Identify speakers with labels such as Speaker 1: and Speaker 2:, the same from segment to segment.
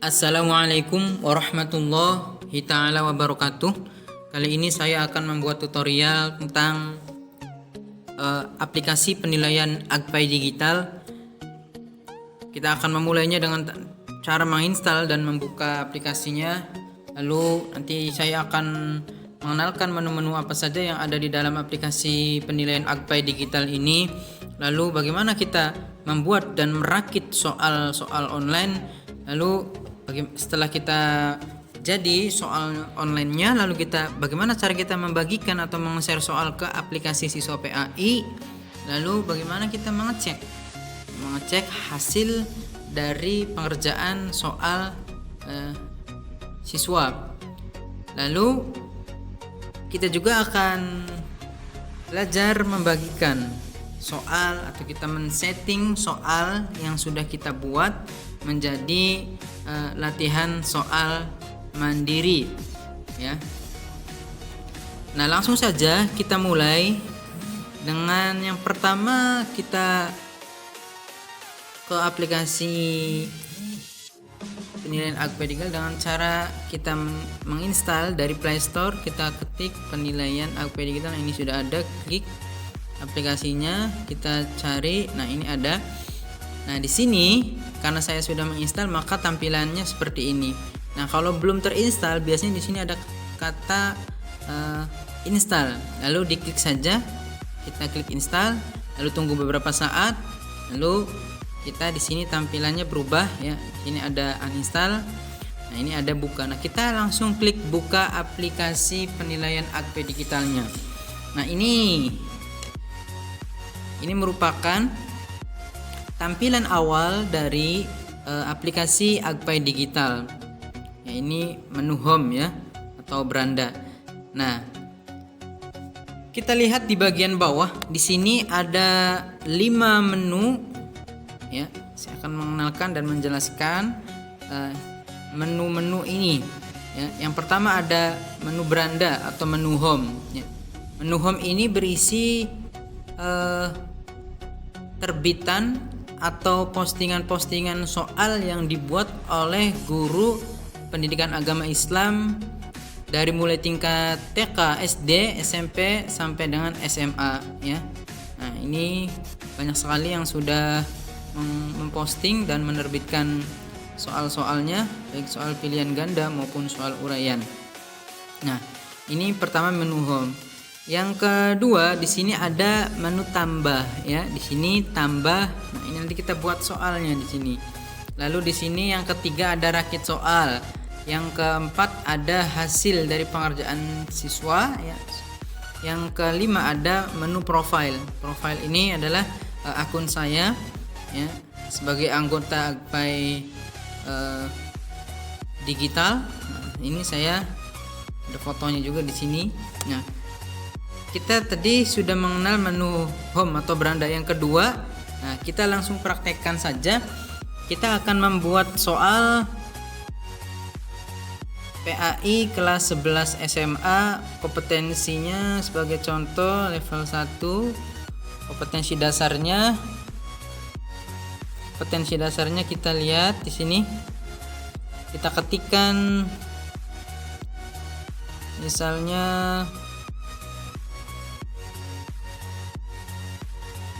Speaker 1: Assalamualaikum warahmatullahi taala wabarakatuh. Kali ini saya akan membuat tutorial tentang aplikasi penilaian Agpai Digital. Kita akan memulainya dengan cara menginstal dan membuka aplikasinya. Lalu nanti saya akan mengenalkan menu-menu apa saja yang ada di dalam aplikasi penilaian Agpai Digital ini. Lalu bagaimana kita membuat dan merakit soal-soal online. Lalu setelah kita jadi soal online-nya, lalu bagaimana cara kita membagikan atau meng-share soal ke aplikasi siswa PAI. Lalu bagaimana kita mengecek hasil dari pengerjaan soal siswa. Lalu kita juga akan belajar membagikan soal atau kita men-setting soal yang sudah kita buat menjadi latihan soal mandiri ya. Nah, langsung saja kita mulai dengan yang pertama. Kita ke aplikasi penilaian Agpai Digital dengan cara kita menginstal dari Play Store. Kita ketik penilaian Agpai Digital. Ini sudah ada, klik aplikasinya, kita cari. Nah, ini ada. Nah, di sini karena saya sudah menginstal maka tampilannya seperti ini. Nah, kalau belum terinstall biasanya di sini ada kata install. Lalu diklik saja. Kita klik install, lalu tunggu beberapa saat. Lalu kita di sini tampilannya berubah ya. Ini ada uninstall. Nah, ini ada buka. Nah, kita langsung klik buka aplikasi penilaian Agpai Digitalnya. Nah, ini merupakan tampilan awal dari aplikasi Agpai Digital. Ya, ini menu home ya atau beranda. Nah, kita lihat di bagian bawah. Di sini ada 5 menu ya. Saya akan mengenalkan dan menjelaskan menu-menu ini ya. Yang pertama ada menu beranda atau menu home ya. Menu home ini berisi terbitan atau postingan-postingan soal yang dibuat oleh guru pendidikan agama Islam dari mulai tingkat TK, SD, SMP sampai dengan SMA ya. Nah, ini banyak sekali yang sudah memposting dan menerbitkan soal-soalnya, baik soal pilihan ganda maupun soal uraian. Nah, ini pertama menu home. Yang kedua, di sini ada menu tambah ya. Di sini tambah. Nah, ini nanti kita buat soalnya di sini. Lalu di sini yang ketiga ada rakit soal. Yang keempat ada hasil dari pengerjaan siswa ya. Yang kelima ada menu profile. Profile ini adalah akun saya ya sebagai anggota Agpai Digital. Nah, ini saya ada fotonya juga di sini. Nah, kita tadi sudah mengenal menu home atau beranda yang kedua. Nah, kita langsung praktekkan saja. Kita akan membuat soal PAI kelas 11 SMA. Kompetensinya sebagai contoh level 1. Kompetensi dasarnya kita lihat di sini. Kita ketikkan misalnya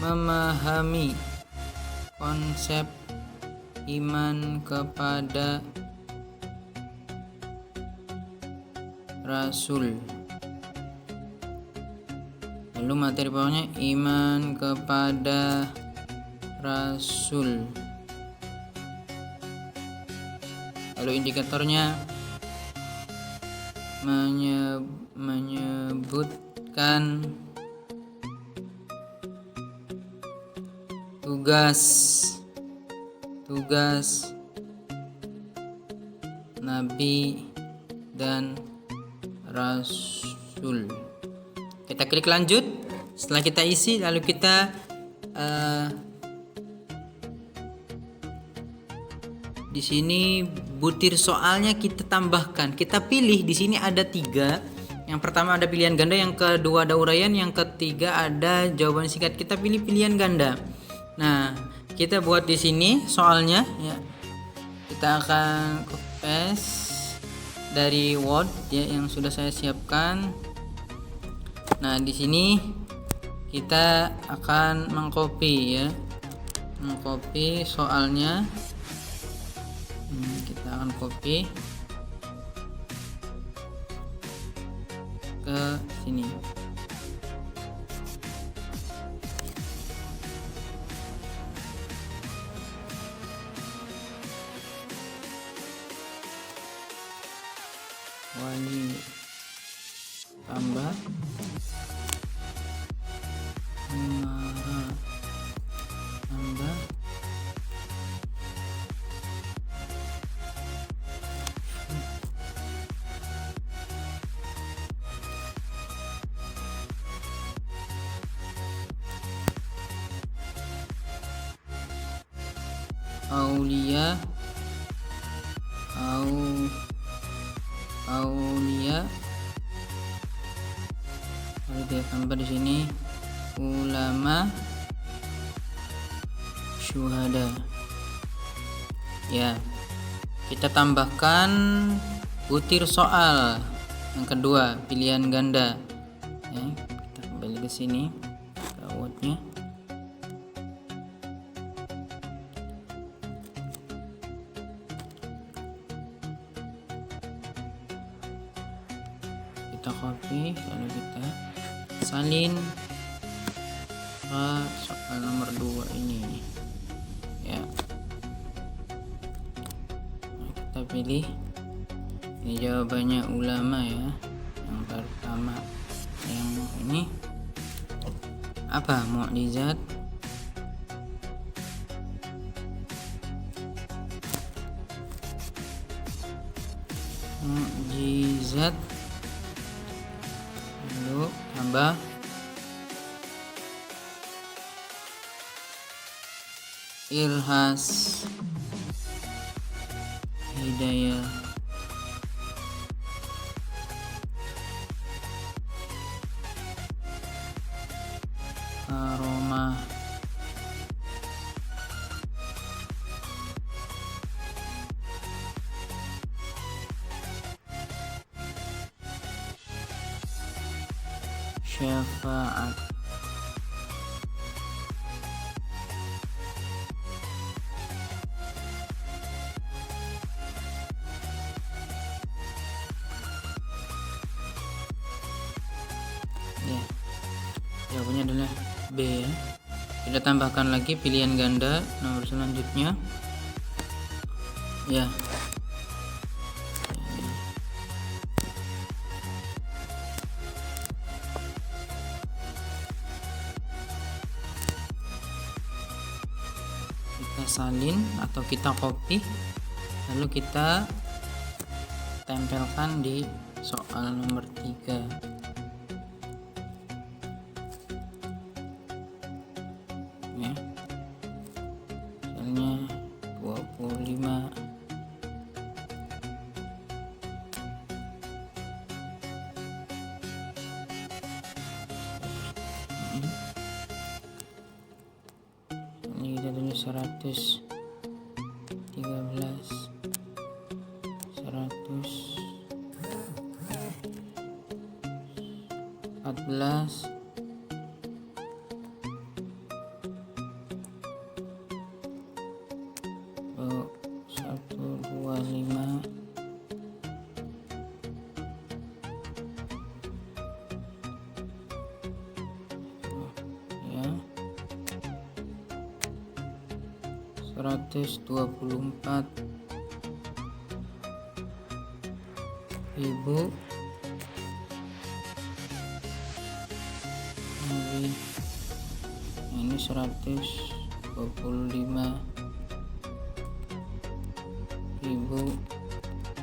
Speaker 1: memahami konsep iman kepada Rasul. Lalu materi bawahnya iman kepada Rasul. Lalu indikatornya menyebutkan tugas Nabi dan Rasul. Kita klik lanjut. Setelah kita isi, lalu kita di sini butir soalnya kita tambahkan. Kita pilih di sini ada 3. Yang pertama ada pilihan ganda, yang kedua ada uraian, yang ketiga ada jawaban singkat. Kita pilih pilihan ganda. Nah, kita buat di sini soalnya ya. kita akan copy paste dari Word ya yang sudah saya siapkan. Nah, di sini kita akan mengcopy ya, mengcopy soalnya. Kita akan copy ke sini. Wali tambah Umara tambah Aulia lalu dia tambah di sini ulama syuhada ya. Kita tambahkan butir soal yang kedua, pilihan ganda ya. Kita kembali ke sini ke Word-nya. Kita copy lalu kita salin ke soal nomor 2 ini ya. Nah, kita pilih ini jawabannya ulama ya, yang pertama. Yang ini apa? Mukjizat lalu tambah ilhas hidayah aroma syafaat ya. Jawabannya adalah B ya. Kita tambahkan lagi pilihan ganda nomor selanjutnya ya. Kita salin atau kita copy lalu kita tempelkan di soal nomor 3 ya. Misalnya 25 ini kita tulis 113 114 125 ya 124 ribu Nabi. Ini 125 ribu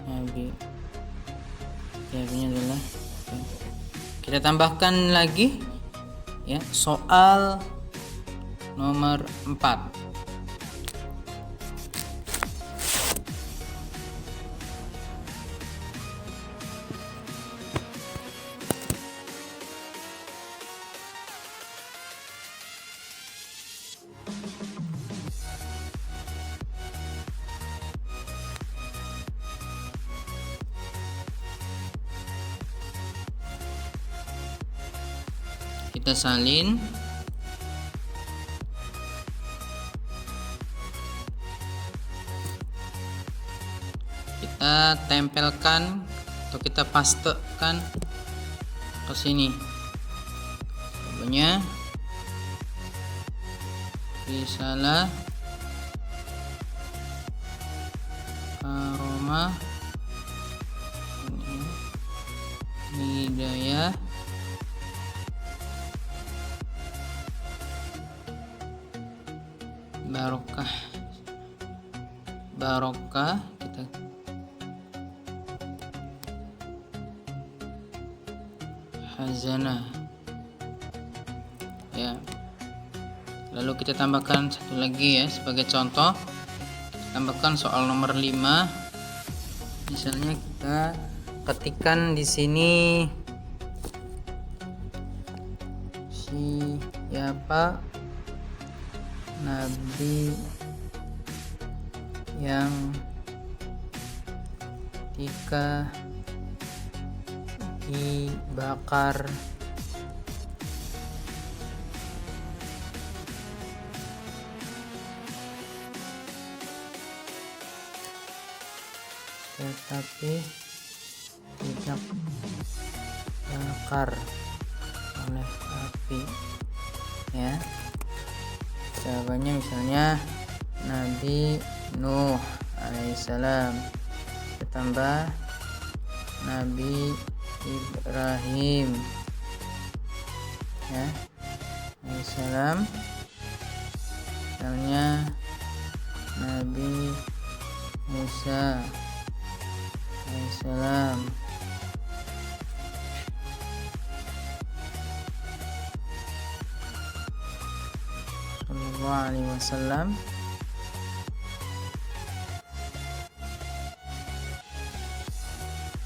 Speaker 1: Nabi. Jawabannya adalah kita tambahkan lagi ya soal nomor 4. kita salin. Kita tempelkan atau kita pastekan ke sini. Pokoknya risalah aroma hidayah barokah kita hazanah ya. Lalu kita tambahkan satu lagi ya sebagai contoh. Tambahkan soal nomor 5. Misalnya kita ketikkan di sini siapa nabi yang ketika dibakar tetapi tidak bakar oleh api ya. Jawabannya misalnya Nabi Nuh alaihissalam ditambah Nabi Ibrahim ya alaihissalam, misalnya Nabi Musa alaihissalam. Sallallahu alaihi wasallam.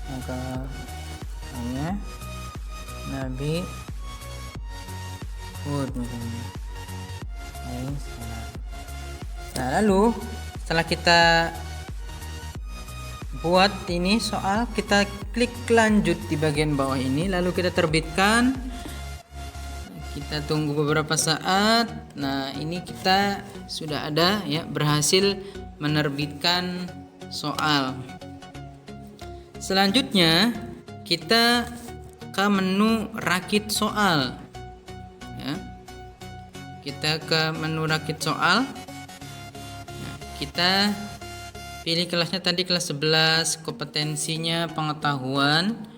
Speaker 1: Maka hanya Nabi Hud misalnya alaihissalam. Nah, lalu setelah kita buat ini soal, kita klik lanjut di bagian bawah ini, lalu kita terbitkan. Kita tunggu beberapa saat. Nah, ini kita sudah ada ya, berhasil menerbitkan soal. Selanjutnya kita ke menu rakit soal ya. Kita ke menu rakit soal. Nah, kita pilih kelasnya tadi kelas 11, kompetensinya pengetahuan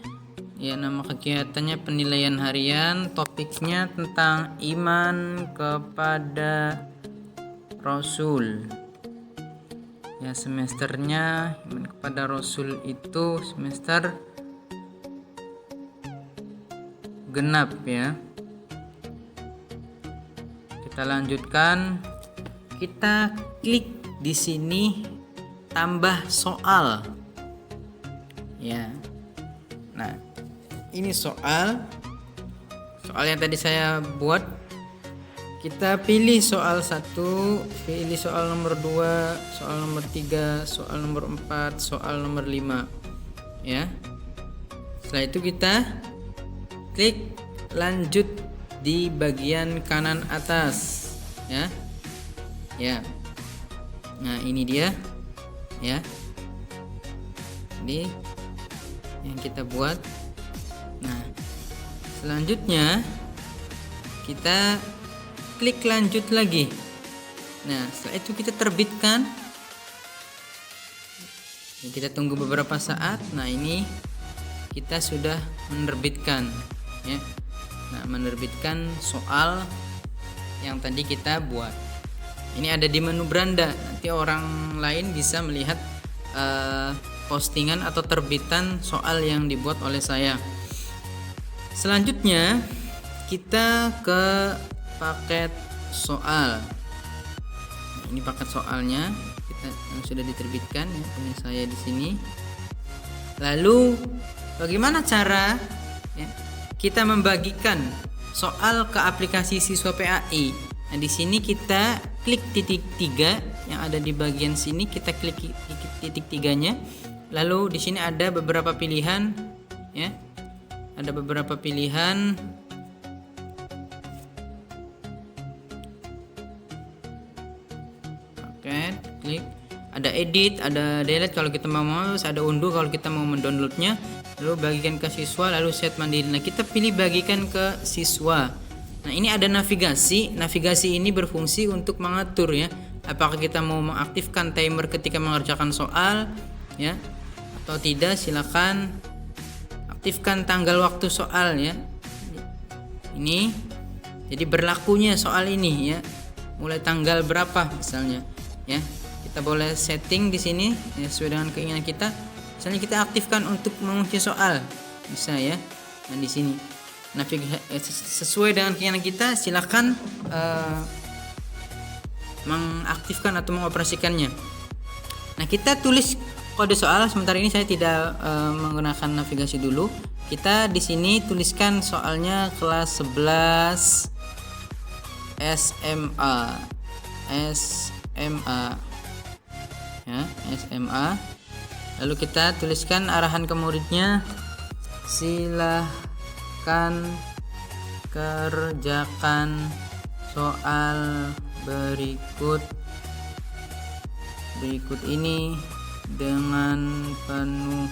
Speaker 1: ya, nama kegiatannya penilaian harian, topiknya tentang iman kepada Rasul ya. Semesternya iman kepada Rasul itu semester genap ya. Kita lanjutkan, kita klik di sini tambah soal ya. Nah, ini soal yang tadi saya buat. Kita pilih soal 1, pilih soal nomor 2, soal nomor 3, soal nomor 4, soal nomor 5 ya. Setelah itu kita klik lanjut di bagian kanan atas ya. Nah, ini dia ya, ini yang kita buat. Nah, selanjutnya kita klik lanjut lagi. Nah, setelah itu kita terbitkan. Kita tunggu beberapa saat. Nah, ini kita sudah menerbitkan ya. Nah, menerbitkan soal yang tadi kita buat. Ini ada di menu beranda. Nanti orang lain bisa melihat postingan atau terbitan soal yang dibuat oleh saya. Selanjutnya kita ke paket soal. Nah, ini paket soalnya kita yang sudah diterbitkan ya, punya saya di sini. Lalu bagaimana cara ya, kita membagikan soal ke aplikasi siswa PAI? Nah, di sini kita klik titik 3 yang ada di bagian sini, kita klik titik 3-nya. Lalu di sini ada beberapa pilihan ya. Ada beberapa pilihan edit, ada delete kalau kita mau, ada unduh kalau kita mau mendownloadnya, lalu bagikan ke siswa, lalu set mandiri. Nah, kita pilih bagikan ke siswa. Nah, ini ada navigasi. Navigasi ini berfungsi untuk mengatur ya, apakah kita mau mengaktifkan timer ketika mengerjakan soal ya atau tidak. Silakan aktifkan tanggal waktu soal ya. Ini jadi berlakunya soal ini ya, mulai tanggal berapa misalnya ya. Kita boleh setting di sini ya, sesuai dengan keinginan kita. Misalnya kita aktifkan untuk mengunci soal, bisa ya. Nah, di sini sesuai dengan keinginan kita, silakan mengaktifkan atau mengoperasikannya. Nah, kita tulis kode soal. Sementara ini saya tidak menggunakan navigasi dulu. Kita di sini tuliskan soalnya kelas 11 SMA ya, SMA. Lalu kita tuliskan arahan ke muridnya, silahkan kerjakan soal berikut ini dengan penuh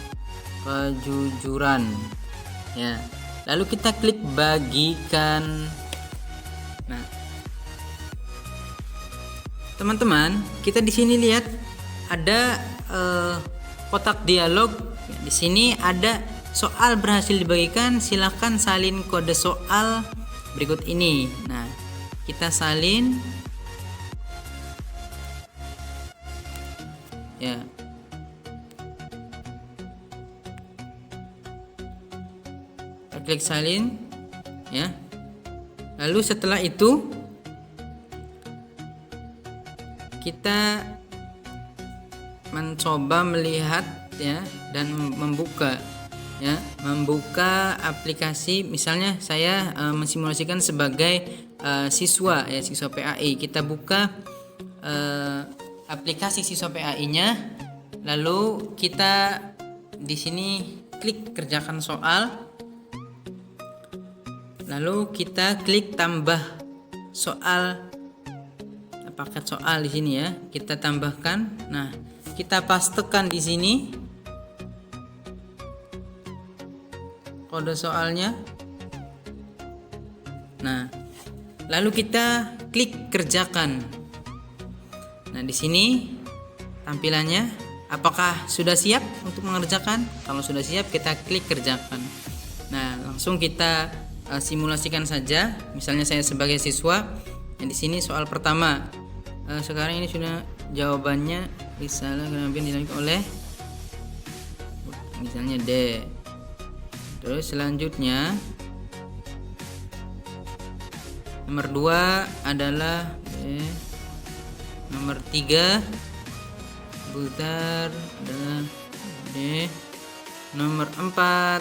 Speaker 1: kejujuran ya. Lalu kita klik bagikan. Nah, teman-teman, kita di sini lihat ada kotak dialog. Di sini ada soal berhasil dibagikan, silakan salin kode soal berikut ini. Nah, kita salin ya. Kita klik salin ya. Lalu setelah itu kita mencoba melihat ya dan membuka aplikasi. Misalnya saya mensimulasikan sebagai siswa ya, siswa PAI. Kita buka aplikasi siswa PAI-nya, lalu kita di sini klik kerjakan soal, lalu kita klik tambah soal, paket soal di sini ya, kita tambahkan. Nah, kita pastekan di sini kode soalnya. Nah, lalu kita klik kerjakan. Nah, di sini tampilannya apakah sudah siap untuk mengerjakan. Kalau sudah siap, kita klik kerjakan. Nah, langsung kita simulasikan saja. Misalnya saya sebagai siswa, nah, di sini soal pertama. Sekarang ini sudah jawabannya, misalnya kemudian dinamika oleh misalnya D. Terus selanjutnya nomor 2 adalah B. Nomor 3 putar adalah D. Nomor 4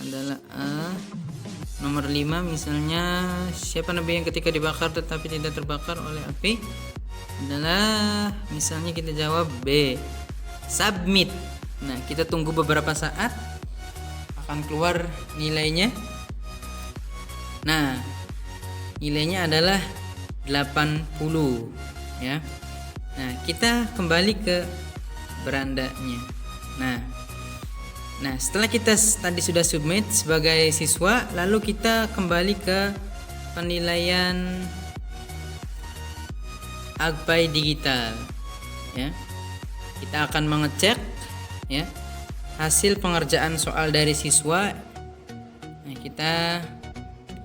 Speaker 1: adalah A. Nomor 5 misalnya, siapa nabi yang ketika dibakar tetapi tidak terbakar oleh api, adalah misalnya kita jawab B. Submit. Nah, kita tunggu beberapa saat, akan keluar nilainya. Nah, nilainya adalah 80 ya. Nah, kita kembali ke berandanya. Nah, setelah kita tadi sudah submit sebagai siswa, lalu kita kembali ke penilaian Agpai Digital ya. Kita akan mengecek ya hasil pengerjaan soal dari siswa.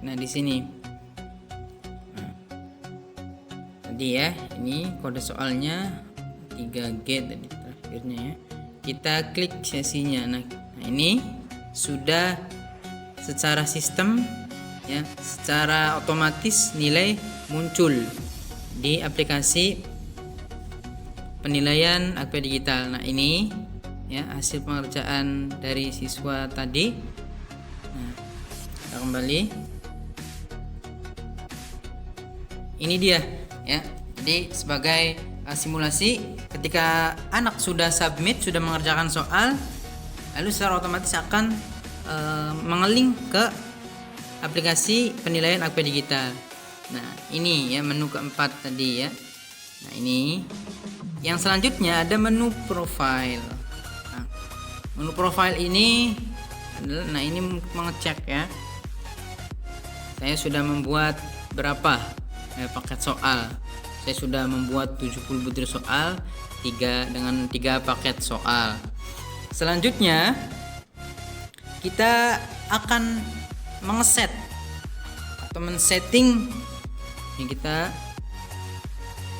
Speaker 1: Nah, di sini. Nah, tadi ya, ini kode soalnya 3G tadi terakhirnya ya. Kita klik sesinya. Nah, ini sudah secara sistem ya, secara otomatis nilai muncul di aplikasi penilaian Agpai Digital. Nah, ini ya hasil pengerjaan dari siswa tadi. Nah, kita kembali. Ini dia ya. Jadi sebagai simulasi, ketika anak sudah submit, sudah mengerjakan soal, lalu secara otomatis akan mengeling ke aplikasi penilaian Agpai Digital. Nah, ini ya menu keempat tadi ya. Nah, ini Yang selanjutnya ada menu profile. Nah, menu profile ini adalah, nah ini mengecek ya. Saya sudah membuat berapa paket soal. Saya sudah membuat 70 butir soal dengan 3 paket soal. Selanjutnya kita akan mengeset atau men-setting. Ini kita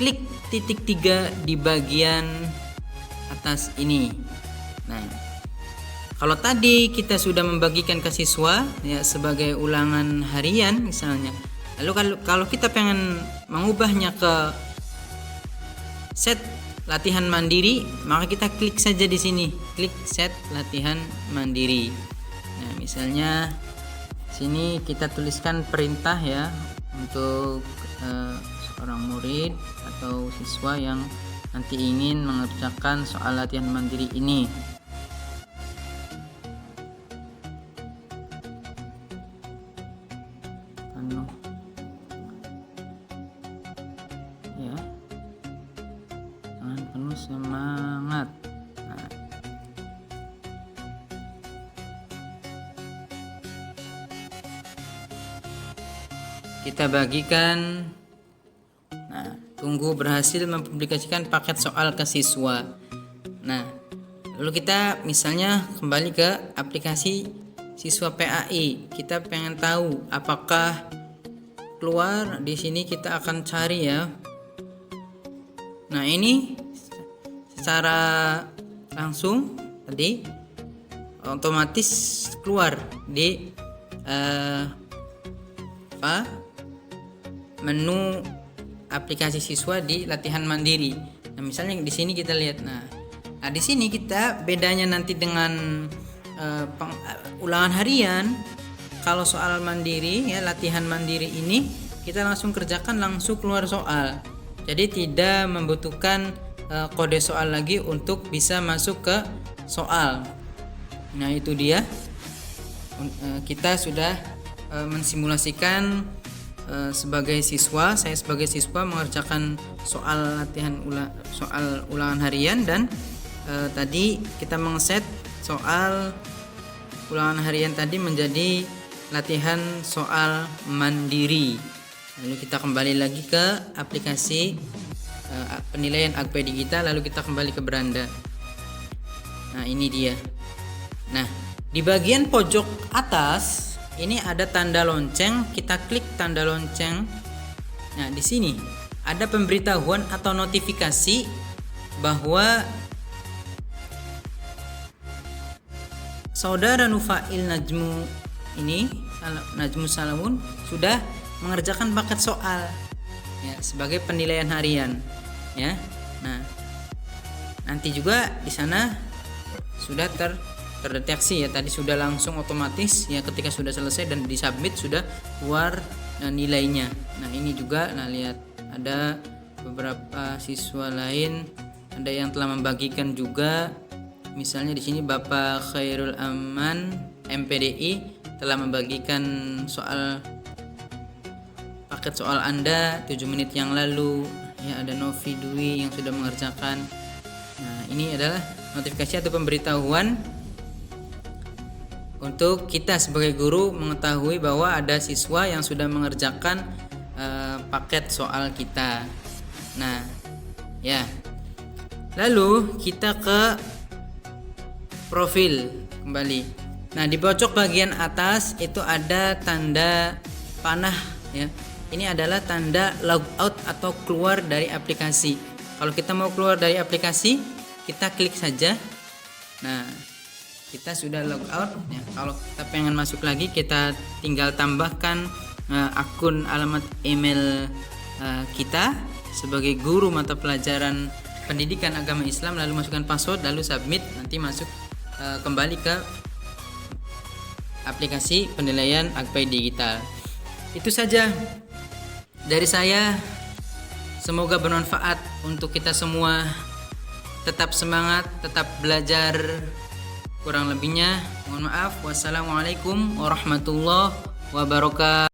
Speaker 1: klik titik 3 di bagian atas ini. Nah, kalau tadi kita sudah membagikan ke siswa ya sebagai ulangan harian misalnya. Lalu kalau kita pengen mengubahnya ke set latihan mandiri, maka kita klik saja di sini, klik set latihan mandiri. Nah, misalnya sini kita tuliskan perintah ya untuk seorang murid atau siswa yang nanti ingin mengerjakan soal latihan mandiri ini. Ya, jangan penuh semangat. Nah, kita bagikan. Nah, tunggu berhasil mempublikasikan paket soal ke siswa. Nah, lalu kita misalnya kembali ke aplikasi siswa PAI. Kita pengen tahu apakah keluar di sini, kita akan cari ya. Nah, ini secara langsung tadi otomatis keluar di menu aplikasi siswa di latihan mandiri. Nah, misalnya di sini kita lihat. Nah, di sini kita bedanya nanti dengan ulangan harian. Kalau soal mandiri ya, latihan mandiri ini kita langsung kerjakan, langsung keluar soal. Jadi tidak membutuhkan kode soal lagi untuk bisa masuk ke soal. Nah, itu dia. Kita sudah mensimulasikan sebagai siswa, saya sebagai siswa mengerjakan soal soal ulangan harian, dan tadi kita mengeset soal ulangan harian tadi menjadi latihan soal mandiri. Lalu kita kembali lagi ke aplikasi penilaian Agpay Digital, lalu kita kembali ke beranda. Nah, ini dia. Nah, di bagian pojok atas ini ada tanda lonceng, kita klik tanda lonceng. Nah, di sini ada pemberitahuan atau notifikasi bahwa saudara Nufail Najmu Salamun sudah mengerjakan paket soal ya sebagai penilaian harian ya. Nah, nanti juga di sana sudah terdeteksi ya, tadi sudah langsung otomatis ya, ketika sudah selesai dan disubmit sudah keluar nilainya. Nah, ini juga, nah lihat ada beberapa siswa lain ada yang telah membagikan juga. Misalnya di sini Bapak Khairul Aman MPDI telah membagikan paket soal Anda 7 menit yang lalu ya. Ada Novi Dwi yang sudah mengerjakan. Nah, ini adalah notifikasi atau pemberitahuan untuk kita sebagai guru mengetahui bahwa ada siswa yang sudah mengerjakan paket soal kita. Nah, ya. Lalu kita ke profil kembali. Nah, di pojok bagian atas itu ada tanda panah ya. Ini adalah tanda logout atau keluar dari aplikasi. Kalau kita mau keluar dari aplikasi, kita klik saja. Nah, kita sudah logout ya. Kalau kita pengen masuk lagi, kita tinggal tambahkan akun alamat email kita sebagai guru mata pelajaran pendidikan agama Islam, lalu masukkan password, lalu submit, nanti masuk kembali ke aplikasi penilaian Agpay Digital. Itu saja dari saya, semoga bermanfaat untuk kita semua. Tetap semangat, tetap belajar. Kurang lebihnya mohon maaf. Wassalamualaikum warahmatullahi wabarakatuh.